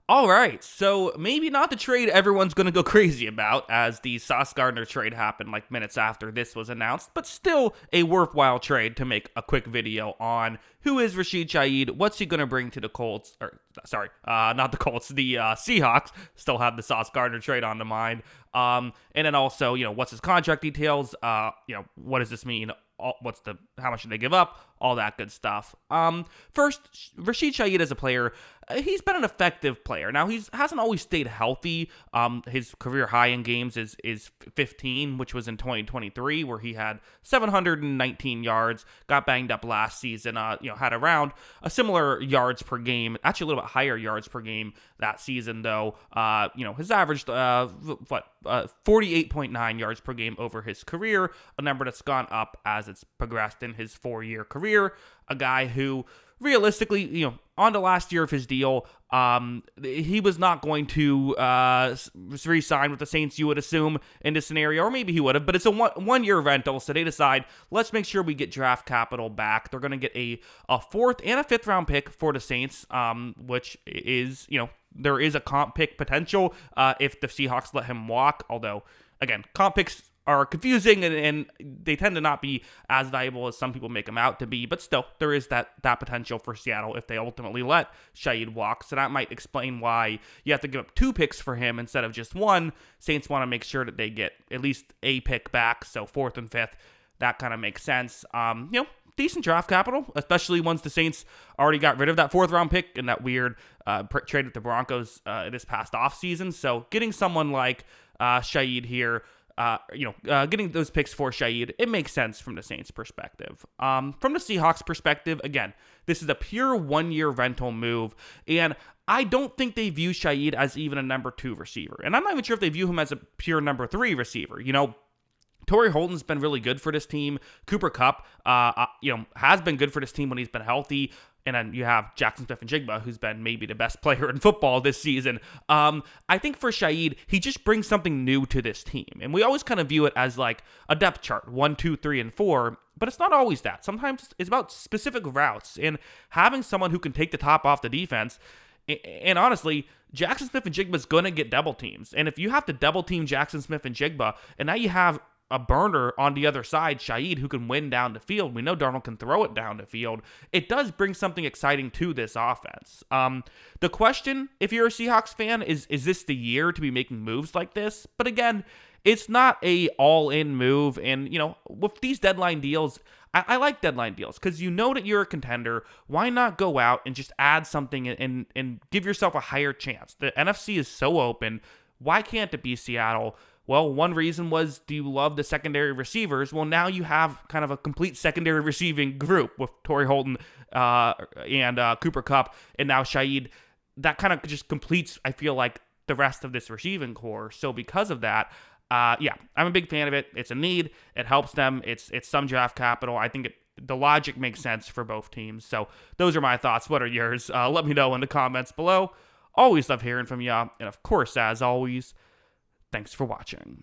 All right, so maybe not the trade everyone's going to go crazy about, as the Sauce Gardner trade happened like minutes after this was announced, but still a worthwhile trade to make a quick video on. Who is Rashid Shaheed? What's he going to bring to the Colts? Or, sorry, not the Colts, the Seahawks. Still have the Sauce Gardner trade on the mind. And then also, what's his contract details? What does this mean? How much should they give up? All that good stuff. First, Rashid Shaheed as a player, he's been an effective player. Now, he hasn't always stayed healthy. His career high in games is 15, which was in 2023, where he had 719 yards, got banged up last season, had around a similar yards per game, actually a little bit higher yards per game that season, though. His averaged, 48.9 yards per game over his career, a number that's gone up as it's progressed in his 4-year career. A guy who, realistically, on the last year of his deal, he was not going to re-sign with the Saints, you would assume, in this scenario, or maybe he would have, but it's a one-year rental, so they decide, let's make sure we get draft capital back. They're going to get a 4th and a 5th round pick for the Saints, which is, there is a comp pick potential if the Seahawks let him walk, although, again, comp picks are confusing and they tend to not be as valuable as some people make them out to be, but still, there is that potential for Seattle if they ultimately let Shaheed walk, so that might explain why you have to give up 2 picks for him instead of just 1. Saints want to make sure that they get at least a pick back, so 4th and 5th, that kind of makes sense. Decent draft capital, especially once the Saints already got rid of that 4th round pick and that weird trade with the Broncos this past offseason, so getting someone like Shaheed here, getting those picks for Shaheed, it makes sense from the Saints' perspective. From the Seahawks' perspective, again, this is a pure 1-year rental move, and I don't think they view Shaheed as even a number 2 receiver, and I'm not even sure if they view him as a pure number 3 receiver. Torrey Holton's been really good for this team. Cooper Kupp, has been good for this team when he's been healthy. And then you have Jackson Smith-Njigba, who's been maybe the best player in football this season. I think for Shaheed, he just brings something new to this team. And we always kind of view it as like a depth chart, 1, 2, 3, and 4. But it's not always that. Sometimes it's about specific routes. And having someone who can take the top off the defense. And honestly, Jackson Smith-Njigba is going to get double teams. And if you have to double team Jackson Smith-Njigba, and now you have a burner on the other side, Shaheed, who can win down the field. We know Darnold can throw it down the field. It does bring something exciting to this offense. The question, if you're a Seahawks fan, is this the year to be making moves like this? But again, it's not a all-in move. And, with these deadline deals, I like deadline deals because you know that you're a contender. Why not go out and just add something and give yourself a higher chance? The NFC is so open. Why can't it be Seattle? Well, one reason was, do you love the secondary receivers? Well, now you have kind of a complete secondary receiving group with Torrey Holton and Cooper Kupp, and now Shaheed. That kind of just completes, I feel like, the rest of this receiving core. So because of that, I'm a big fan of it. It's a need. It helps them. It's some draft capital. I think the logic makes sense for both teams. So those are my thoughts. What are yours? Let me know in the comments below. Always love hearing from you. And of course, as always, thanks for watching.